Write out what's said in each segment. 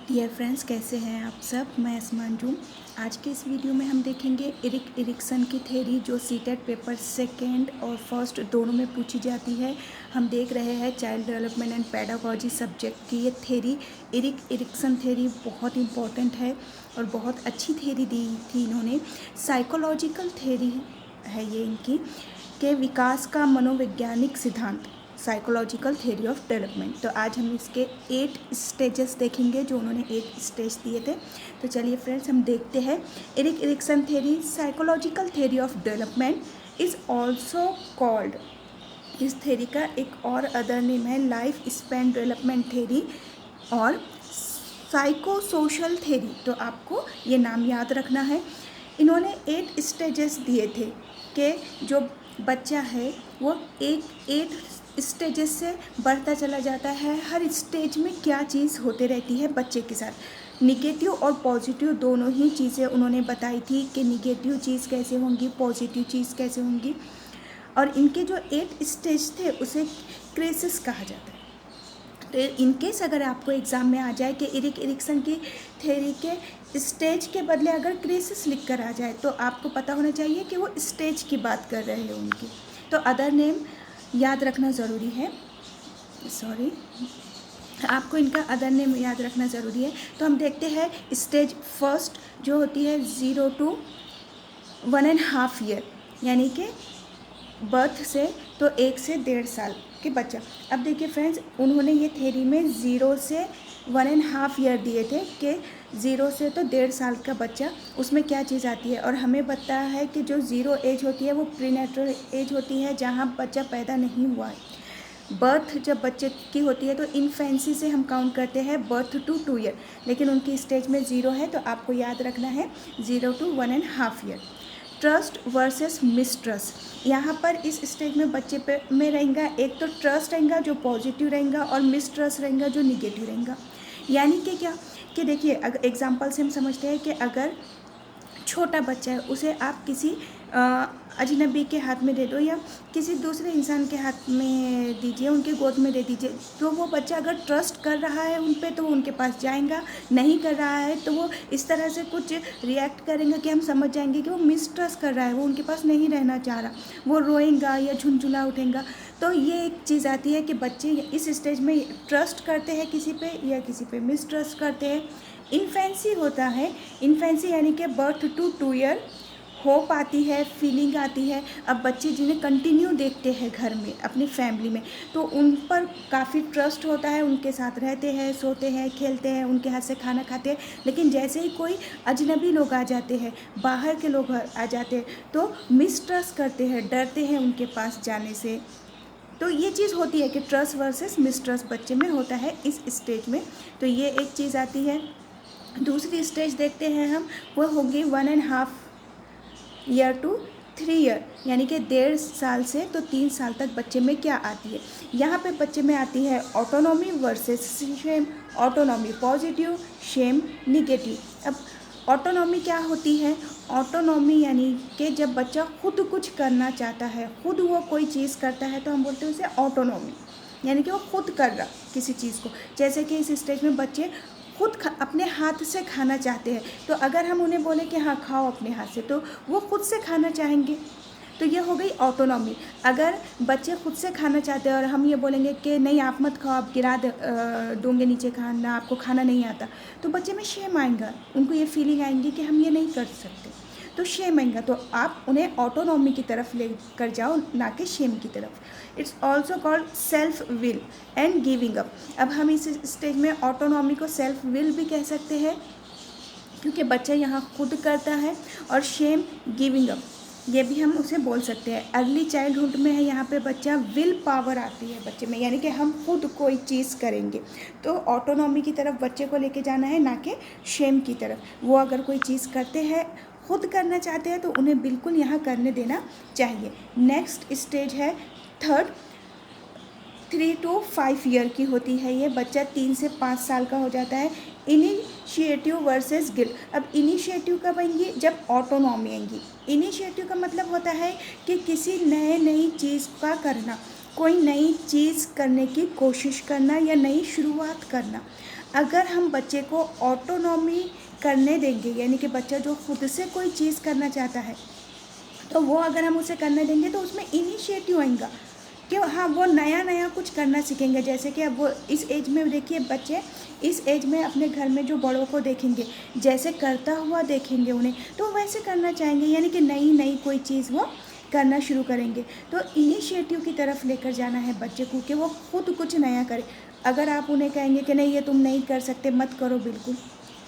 Dear friends, कैसे हैं आप सब। मैं आसमान जूम। आज के इस वीडियो में हम देखेंगे इरिक इरिक्सन की थ्योरी, जो सीटेट पेपर सेकेंड और फर्स्ट दोनों में पूछी जाती है। हम देख रहे हैं child development and pedagogy subject की ये थ्योरी, इरिक इरिक्सन थ्योरी बहुत इंपॉर्टेंट है और बहुत अच्छी थ्योरी दी थी इन्होंने। साइकोलॉजिकल थ्योरी है ये इनकी, के विकास का मनोवैज्ञानिक सिद्धांत, साइकोलॉजिकल थ्योरी ऑफ डेवलपमेंट। तो आज हम इसके 8 स्टेजेस देखेंगे, जो उन्होंने 8 स्टेज दिए थे। तो चलिए फ्रेंड्स, हम देखते हैं। Eric Erikson theory, psychological theory of development is also called, इस थ्योरी का एक और अदर नेम है लाइफ स्पैन डेवलपमेंट थ्योरी और साइको सोशल थ्योरी। तो आपको ये नाम याद रखना है। इन्होंने 8 स्टेजेस दिए थे कि जो बच्चा है वो 8 स्टेजेस से बढ़ता चला जाता है। हर स्टेज में क्या चीज़ होते रहती है बच्चे के साथ। निगेटिव और पॉजिटिव दोनों ही चीज़ें उन्होंने बताई थी कि निगेटिव चीज़ कैसे होंगी, पॉजिटिव चीज़ कैसे होंगी। और इनके जो 8 स्टेज थे उसे क्रेसिस कहा जाता है। तो इनकेस अगर आपको एग्ज़ाम में आ जाए कि इरिक इरिक्सन की थ्योरी के स्टेज के बदले अगर क्रेसिस लिख कर आ जाए, तो आपको पता होना चाहिए कि वो स्टेज की बात कर रहे हैं उनकी। तो अदर नेम याद रखना ज़रूरी है, आपको इनका अदर नेम याद रखना ज़रूरी है। तो हम देखते हैं स्टेज फर्स्ट जो होती है 0 to 1.5 ईयर, यानी कि बर्थ से तो 1 से 1.5 साल के बच्चा। अब देखिए फ्रेंड्स, उन्होंने ये थ्योरी में 0 से 1.5 ईयर दिए थे कि 0 से तो 1.5 साल का बच्चा, उसमें क्या चीज़ आती है। और हमें पता है कि जो 0 एज होती है वो प्रीनेटल एज होती है, जहाँ बच्चा पैदा नहीं हुआ है। बर्थ जब बच्चे की होती है तो इन्फेंसी से हम काउंट करते हैं बर्थ टू 2 ईयर, लेकिन उनकी स्टेज में 0 है, तो आपको याद रखना है 0 to 1.5 year. Trust versus mistrust, यहाँ पर इस स्टेज में बच्चे पे में रहेगा एक तो ट्रस्ट रहेगा जो पॉजिटिव रहेगा और मिसट्रस्ट रहेगा जो निगेटिव रहेगा। यानी कि क्या कि देखिए, अगर एग्जांपल से हम समझते हैं कि अगर छोटा बच्चा है उसे आप किसी अजनबी के हाथ में दे दो या किसी दूसरे इंसान के हाथ में दीजिए, उनके गोद में दे दीजिए, तो वो बच्चा अगर ट्रस्ट कर रहा है उन पे तो वो उनके पास जाएगा, नहीं कर रहा है तो वो इस तरह से कुछ रिएक्ट करेंगे कि हम समझ जाएंगे कि वो मिसट्रस्ट कर रहा है, वो उनके पास नहीं रहना चाह रहा, वो रोएगा या झुंझुला उठेगा। तो ये एक चीज़ आती है कि बच्चे इस स्टेज में ट्रस्ट करते हैं किसी पे या किसी पे मिसट्रस्ट करते हैं। इन्फेंसी होता है, इन्फेंसी यानी कि बर्थ टू 2 ईयर, होप आती है, फीलिंग आती है। अब बच्चे जिन्हें कंटिन्यू देखते हैं घर में अपनी फैमिली में, तो उन पर काफ़ी ट्रस्ट होता है, उनके साथ रहते हैं, सोते हैं, खेलते हैं, उनके हाथ से खाना खाते हैं। लेकिन जैसे ही कोई अजनबी लोग आ जाते हैं, बाहर के लोग आ जाते हैं, तो मिसट्रस्ट करते हैं, डरते हैं उनके पास जाने से। तो ये चीज़ होती है कि ट्रस्ट वर्सेस मिसट्रस्ट बच्चे में होता है इस स्टेज में। तो ये एक चीज़ आती है। दूसरी स्टेज देखते हैं हम, वो होगी 1.5 ईयर टू 3 ईयर, यानी कि 1.5 साल से तो 3 साल तक बच्चे में क्या आती है। यहाँ पे बच्चे में आती है autonomy versus shame, autonomy positive, shame negative. अब ऑटोनॉमी क्या होती है, ऑटोनॉमी यानी कि जब बच्चा खुद कुछ करना चाहता है, खुद वो कोई चीज़ करता है, तो हम बोलते हैं उसे ऑटोनॉमी, यानी कि वो खुद कर रहा किसी चीज़ को। जैसे कि इस स्टेज में बच्चे खुद अपने हाथ से खाना चाहते हैं, तो अगर हम उन्हें बोले कि हाँ खाओ अपने हाथ से, तो वो खुद से खाना चाहेंगे। तो ये हो गई ऑटोनॉमी। अगर बच्चे खुद से खाना चाहते हैं और हम ये बोलेंगे कि नहीं आप मत खाओ, आप गिरा दूंगे नीचे खाना, आपको खाना नहीं आता, तो बच्चे में शेम आएगा, उनको ये फीलिंग आएंगी कि हम ये नहीं कर सकते, तो शेम आएगा। तो आप उन्हें ऑटोनॉमी की तरफ ले कर जाओ, ना कि शेम की तरफ। It's also called self will and giving up. अब हम इस स्टेज में ऑटोनॉमी को सेल्फ विल भी कह सकते हैं, क्योंकि बच्चा यहाँ खुद करता है, और शेम गिविंग अप ये भी हम उसे बोल सकते हैं। अर्ली चाइल्डहुड में है, यहाँ पे बच्चा विल पावर आती है बच्चे में, यानी कि हम खुद कोई चीज़ करेंगे। तो ऑटोनॉमी की तरफ बच्चे को लेके जाना है, ना कि शेम की तरफ। वो अगर कोई चीज़ करते हैं, खुद करना चाहते हैं, तो उन्हें बिल्कुल यहाँ करने देना चाहिए। नेक्स्ट स्टेज है थर्ड, 3 to 5 ईयर की होती है ये। बच्चा 3 से 5 साल का हो जाता है। Initiative versus guilt. अब इनिशिएटिव कब आएंगी, जब ऑटोनॉमी आएंगी। इनिशिएटिव का मतलब होता है कि किसी नई चीज़ का करना, कोई नई चीज़ करने की कोशिश करना या नई शुरुआत करना। अगर हम बच्चे को ऑटोनॉमी करने देंगे, यानी कि बच्चा जो खुद से कोई चीज़ करना चाहता है तो वो अगर हम उसे करने देंगे तो उसमें इनिशिएटिव आएगा कि हाँ वो नया नया कुछ करना सीखेंगे। जैसे कि अब वो इस एज में देखिए, बच्चे इस एज में अपने घर में जो बड़ों को देखेंगे, जैसे करता हुआ देखेंगे उन्हें, तो वैसे करना चाहेंगे, यानी कि नई नई कोई चीज़ वो करना शुरू करेंगे। तो इनिशिएटिव की तरफ लेकर जाना है बच्चे को कि वो खुद कुछ नया करे। अगर आप उन्हें कहेंगे कि नहीं ये तुम नहीं कर सकते, मत करो बिल्कुल,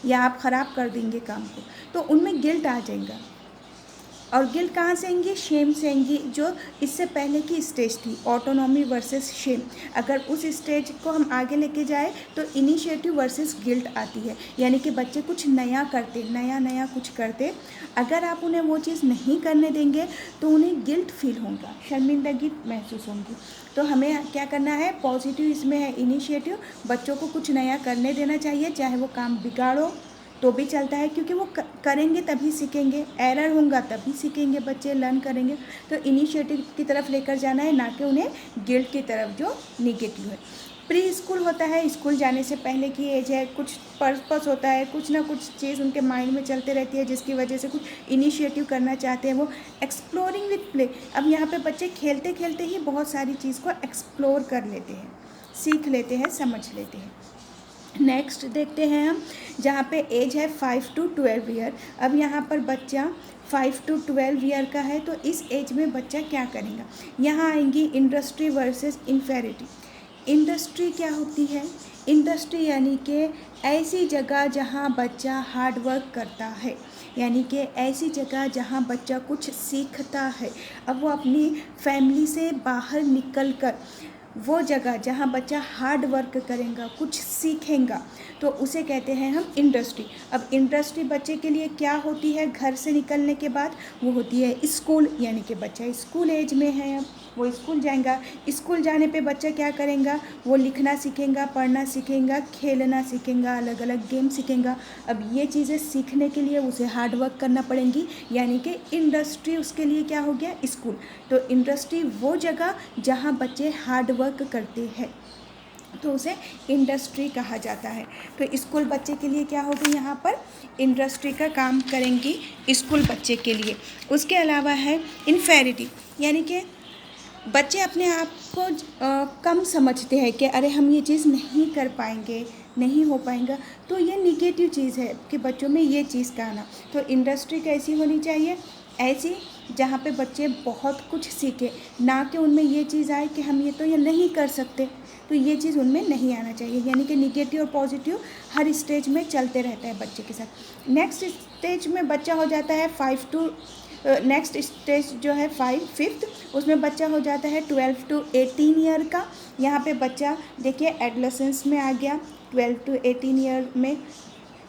या आप ख़राब कर देंगे काम को, तो उनमें गिल्ट आ जाएगा। और गिल्ट कहाँ से आएंगी? शेम से आएंगी, जो इससे पहले की स्टेज थी, ऑटोनॉमी वर्सेस शेम। अगर उस स्टेज को हम आगे लेके जाए तो इनिशिएटिव वर्सेस गिल्ट आती है, यानी कि बच्चे कुछ नया करते, नया नया कुछ करते। अगर आप उन्हें वो चीज़ नहीं करने देंगे तो उन्हें गिल्ट फील होगा, शर्मिंदगी महसूस होगी। तो हमें क्या करना है? पॉजिटिव इसमें है इनिशिएटिव, बच्चों को कुछ नया करने देना चाहिए, चाहे वो काम बिगाड़ो तो भी चलता है, क्योंकि वो करेंगे तभी सीखेंगे, एरर होगा तभी सीखेंगे, बच्चे लर्न करेंगे। तो इनिशिएटिव की तरफ लेकर जाना है, ना कि उन्हें गिल्ट की तरफ जो निगेटिव है। प्री स्कूल होता है, स्कूल जाने से पहले की एज है, कुछ पर्पस होता है, कुछ ना कुछ चीज़ उनके माइंड में चलते रहती है जिसकी वजह से कुछ इनिशिएटिव करना चाहते हैं वो। एक्सप्लोरिंग विथ प्ले, अब यहाँ पे बच्चे खेलते खेलते ही बहुत सारी चीज़ को एक्सप्लोर कर लेते हैं, सीख लेते हैं, समझ लेते हैं। नेक्स्ट देखते हैं हम, जहाँ पे एज है 5 to 12 ईयर। अब यहाँ पर बच्चा 5 to 12 ईयर का है, तो इस एज में बच्चा क्या करेगा? यहाँ आएंगी इंडस्ट्री वर्सेस इन्फेरिटी। इंडस्ट्री क्या होती है? इंडस्ट्री यानी कि ऐसी जगह जहाँ बच्चा हार्ड वर्क करता है, यानी कि ऐसी जगह जहाँ बच्चा कुछ सीखता है। अब वो अपनी फैमिली से बाहर निकल कर वो जगह जहाँ बच्चा हार्ड वर्क करेगा, कुछ सीखेगा, तो उसे कहते हैं हम इंडस्ट्री। अब इंडस्ट्री बच्चे के लिए क्या होती है? घर से निकलने के बाद वो होती है स्कूल, यानी कि बच्चा स्कूल एज में है, अब वो स्कूल जाएगा। स्कूल जाने पे बच्चा क्या करेगा? वो लिखना सीखेगा, पढ़ना सीखेगा, खेलना सीखेगा, अलग अलग गेम सीखेगा। अब ये चीज़ें सीखने के लिए उसे हार्ड वर्क करना पड़ेंगी, यानी कि इंडस्ट्री उसके लिए क्या हो गया? स्कूल। तो इंडस्ट्री वो जगह जहाँ बच्चे हार्ड वर्क करते हैं, तो उसे इंडस्ट्री कहा जाता है। तो स्कूल बच्चे के लिए क्या होगी? यहाँ पर इंडस्ट्री का काम करेंगी स्कूल बच्चे के लिए। उसके अलावा है इन्फेरिटी, यानी कि बच्चे अपने आप को कम समझते हैं कि अरे हम ये चीज़ नहीं कर पाएंगे, नहीं हो पाएगा। तो ये निगेटिव चीज़ है कि बच्चों में ये चीज़ का आना। तो इंडस्ट्री कैसी होनी चाहिए? ऐसी जहाँ पे बच्चे बहुत कुछ सीखे, ना कि उनमें ये चीज़ आए कि हम ये नहीं कर सकते। तो ये चीज़ उनमें नहीं आना चाहिए, यानी कि निगेटिव और पॉजिटिव हर स्टेज में चलते रहता है बच्चे के साथ। नेक्स्ट स्टेज में बच्चा हो जाता है 5 to नेक्स्ट स्टेज जो है 5th, उसमें बच्चा हो जाता है 12 to 18 ईयर का। यहाँ पे बच्चा देखिए एडोलेसेंस में आ गया 12 to 18 ईयर में।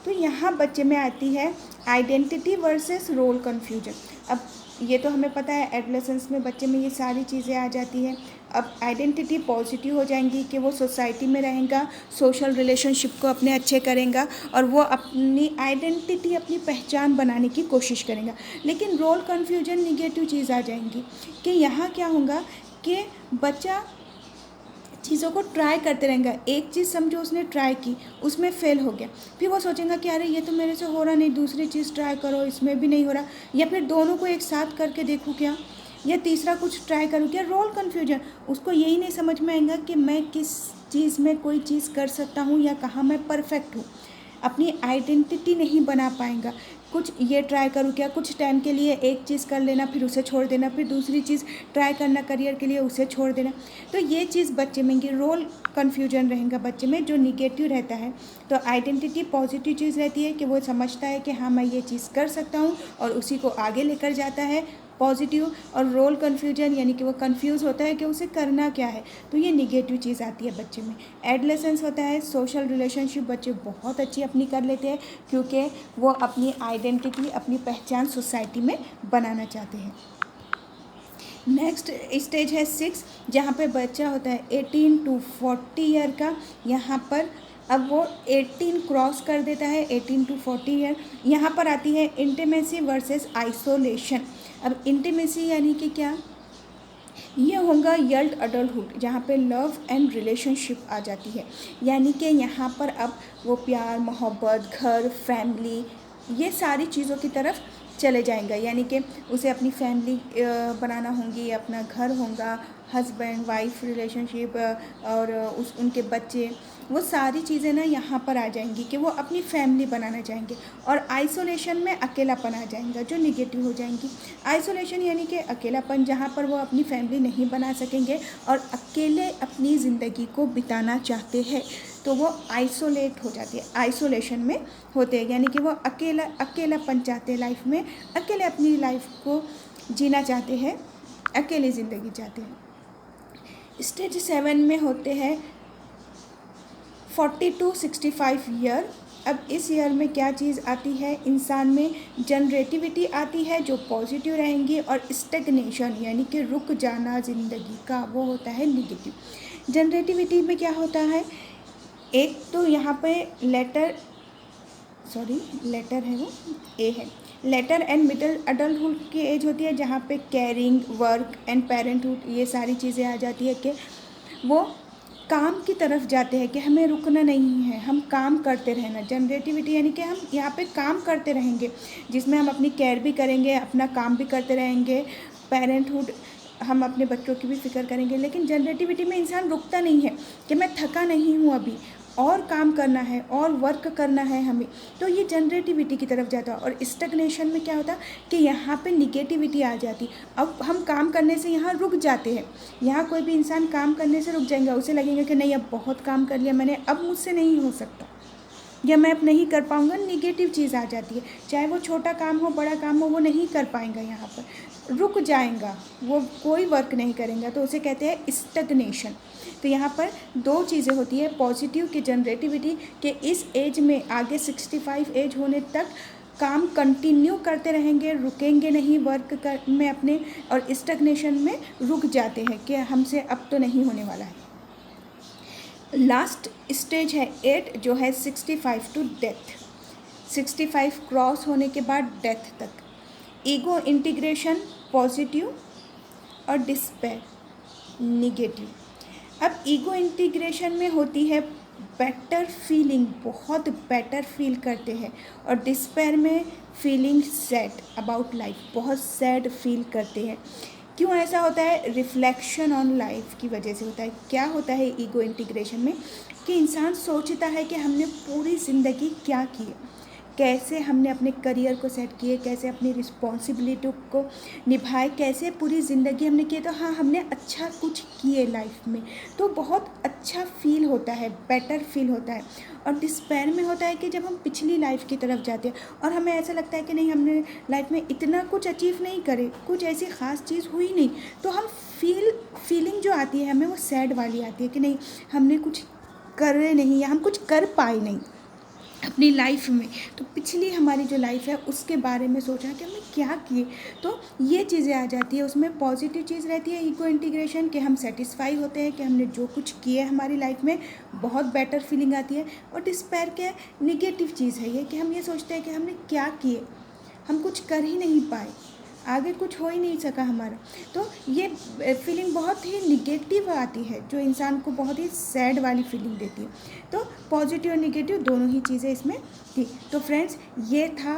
तो यहाँ बच्चे में आती है आइडेंटिटी वर्सेस रोल कन्फ्यूजन। अब ये तो हमें पता है एडोलेसेंस में बच्चे में ये सारी चीज़ें आ जाती हैं। अब आइडेंटिटी पॉजिटिव हो जाएंगी कि वो सोसाइटी में रहेगा, सोशल रिलेशनशिप को अपने अच्छे करेगा और वो अपनी आइडेंटिटी, अपनी पहचान बनाने की कोशिश करेगा। लेकिन रोल कन्फ्यूजन निगेटिव चीज़ आ जाएंगी कि यहाँ क्या होगा कि बच्चा चीज़ों को ट्राई करते रहेंगे। एक चीज़ समझो उसने ट्राई की, उसमें फेल हो गया, फिर वो सोचेगा कि अरे ये तो मेरे से हो रहा नहीं, दूसरी चीज़ ट्राई करो, इसमें भी नहीं हो रहा, या फिर दोनों को एक साथ करके देखूँ क्या, या तीसरा कुछ ट्राई करूँ क्या। रोल कन्फ्यूजन, उसको यही नहीं समझ में आएगा कि मैं किस चीज़ में कोई चीज़ कर सकता हूँ या कहाँ मैं परफेक्ट हूँ। अपनी आइडेंटिटी नहीं बना पाएगा। कुछ ये ट्राई करूँ क्या, कुछ टाइम के लिए एक चीज़ कर लेना, फिर उसे छोड़ देना, फिर दूसरी चीज़ ट्राई करना करियर के लिए, उसे छोड़ देना। तो ये चीज़ बच्चे में कि रोल कन्फ्यूजन रहेगा बच्चे में, जो निगेटिव रहता है। तो आइडेंटिटी पॉजिटिव चीज़ रहती है कि वो समझता है कि हाँ मैं ये चीज़ कर सकता हूँ और उसी को आगे लेकर जाता है, पॉजिटिव। और रोल कन्फ्यूजन यानी कि वो कंफ्यूज होता है कि उसे करना क्या है, तो ये निगेटिव चीज़ आती है बच्चे में। एडोलेसेंस होता है, सोशल रिलेशनशिप बच्चे बहुत अच्छी अपनी कर लेते हैं क्योंकि वो अपनी आइडेंटिटी, अपनी पहचान सोसाइटी में बनाना चाहते हैं। नेक्स्ट स्टेज है 6, जहाँ पे बच्चा होता है 18 to 40 ईयर का। यहाँ पर अब वो 18 क्रॉस कर देता है, 18 to 40 ईयर। यहाँ पर आती है इंटीमेसी वर्सेस आइसोलेशन। अब इंटीमेसी यानी कि क्या, ये होगा यंग अडल्टहुड, जहाँ पे लव एंड रिलेशनशिप आ जाती है, यानी कि यहाँ पर अब वो प्यार, मोहब्बत, घर, फैमिली, ये सारी चीज़ों की तरफ चले जाएंगे, यानी कि उसे अपनी फैमिली बनाना होंगी, अपना घर होगा, हस्बैंड वाइफ रिलेशनशिप और उनके बच्चे, वो सारी चीज़ें ना यहाँ पर आ जाएंगी कि वो अपनी फैमिली बनाना चाहेंगे। और आइसोलेशन में अकेलापन आ जाएगा, जो निगेटिव हो जाएंगी। आइसोलेशन यानी कि अकेलापन, जहाँ पर वो अपनी फैमिली नहीं बना सकेंगे और अकेले अपनी ज़िंदगी को बिताना चाहते हैं, तो वो आइसोलेट हो जाती है, आइसोलेशन में होते हैं, यानी कि वो अकेलापन चाहते हैं लाइफ में, अकेले अपनी लाइफ को जीना चाहते हैं, अकेली ज़िंदगी चाहते हैं। स्टेज 7 में होते हैं 40 to 65 ईयर। अब इस ईयर में क्या चीज़ आती है, इंसान में जनरेटिविटी आती है जो पॉजिटिव रहेंगी, और स्टेगनेशन यानी कि रुक जाना ज़िंदगी का, वो होता है निगेटिव। जनरेटिविटी में क्या होता है, एक तो यहाँ पे लेटर है, वो ए है, लेटर एंड मिडल अडल्टहुड की एज होती है, जहाँ पे केयरिंग, वर्क एंड पेरेंटहुड, ये सारी चीज़ें आ जाती है कि वो काम की तरफ जाते हैं, कि हमें रुकना नहीं है, हम काम करते रहना। जनरेटिविटी यानी कि हम यहाँ पे काम करते रहेंगे, जिसमें हम अपनी केयर भी करेंगे, अपना काम भी करते रहेंगे, पेरेंटहुड, हम अपने बच्चों की भी फिक्र करेंगे। लेकिन जनरेटिविटी में इंसान रुकता नहीं है कि मैं थका नहीं हूँ अभी, और काम करना है और वर्क करना है हमें, तो ये जनरेटिविटी की तरफ जाता है। और स्टैग्नेशन में क्या होता है कि यहाँ पे निगेटिविटी आ जाती, अब हम काम करने से यहाँ रुक जाते हैं। यहाँ कोई भी इंसान काम करने से रुक जाएंगे, उसे लगेगा कि नहीं अब बहुत काम कर लिया मैंने, अब मुझसे नहीं हो सकता, या मैं अब नहीं कर पाऊँगा, निगेटिव चीज़ आ जाती है। चाहे वो छोटा काम हो, बड़ा काम हो, वो नहीं कर पाएंगा, यहाँ पर रुक जाएगा, वो कोई वर्क नहीं करेंगे, तो उसे कहते हैं स्टैग्नेशन। तो यहाँ पर दो चीज़ें होती है, पॉजिटिव की जनरेटिविटी के इस एज में, आगे 65 एज होने तक काम कंटिन्यू करते रहेंगे, रुकेंगे नहीं वर्क में अपने, और स्टैग्नेशन में रुक जाते हैं कि हमसे अब तो नहीं होने वाला है। लास्ट स्टेज है 8, जो है 65 टू डेथ, 65 क्रॉस होने के बाद डेथ तक। ईगो इंटीग्रेशन पॉजिटिव और डिस्पेयर निगेटिव। अब ईगो इंटीग्रेशन में होती है बेटर फीलिंग, बहुत बेटर फील करते हैं, और डिस्पेयर में फीलिंग सैड अबाउट लाइफ, बहुत सैड फील करते हैं। क्यों ऐसा होता है, रिफ्लेक्शन ऑन लाइफ की वजह से होता है। क्या होता है ईगो इंटीग्रेशन में, कि इंसान सोचता है कि हमने पूरी ज़िंदगी क्या की, कैसे हमने अपने करियर को सेट किए, कैसे अपनी रिस्पॉन्सिबिलिटी को निभाए, कैसे पूरी ज़िंदगी हमने किए, तो हाँ हमने अच्छा कुछ किए लाइफ में, तो बहुत अच्छा फील होता है, बेटर फील होता है। और डिस्पेयर में होता है कि जब हम पिछली लाइफ की तरफ जाते हैं और हमें ऐसा लगता है कि नहीं हमने लाइफ में इतना कुछ अचीव नहीं करे, कुछ ऐसी ख़ास चीज़ हुई नहीं, तो हम फीलिंग जो आती है हमें वो सैड वाली आती है कि नहीं हमने कुछ करे नहीं, या हम कुछ कर पाए नहीं अपनी लाइफ में, तो पिछली हमारी जो लाइफ है उसके बारे में सोचा कि हमने क्या किए, तो ये चीज़ें आ जाती है। उसमें पॉजिटिव चीज़ रहती है ईगो इंटीग्रेशन, कि हम सेटिस्फाई होते हैं कि हमने जो कुछ किए हमारी लाइफ में, बहुत बेटर फीलिंग आती है। और डिस्पेयर क्या निगेटिव चीज़ है ये, कि हम ये सोचते हैं कि हमने क्या किए, हम कुछ कर ही नहीं पाए, आगे कुछ हो ही नहीं सका हमारा, तो ये फीलिंग बहुत ही निगेटिव आती है, जो इंसान को बहुत ही सैड वाली फीलिंग देती है। तो पॉजिटिव और निगेटिव दोनों ही चीज़ें इसमें थी। तो फ्रेंड्स ये था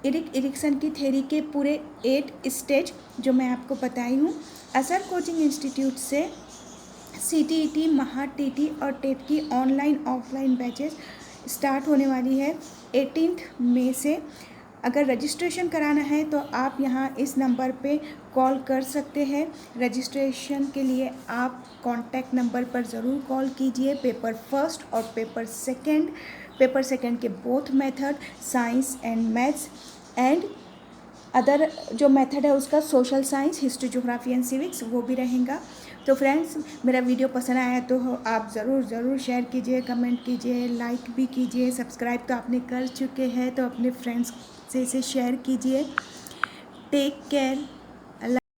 एरिक एरिक्सन की थ्योरी के पूरे 8 स्टेज जो मैं आपको बताई हूँ। असर कोचिंग इंस्टीट्यूट से CTET, महा TT और टेट की ऑनलाइन ऑफलाइन बैचेस स्टार्ट होने वाली है 18 मई से। अगर रजिस्ट्रेशन कराना है तो आप यहाँ इस नंबर पे कॉल कर सकते हैं। रजिस्ट्रेशन के लिए आप कॉन्टैक्ट नंबर पर ज़रूर कॉल कीजिए। पेपर फर्स्ट और पेपर सेकंड के both method, science and maths, and other जो मेथड है उसका social science, history, geography and civics, वो भी रहेगा। तो फ्रेंड्स मेरा वीडियो पसंद आया तो आप ज़रूर शेयर कीजिए, कमेंट कीजिए, लाइक भी कीजिए। सब्सक्राइब तो आपने कर चुके हैं तो अपने फ्रेंड्स से इसे शेयर कीजिए। Take care.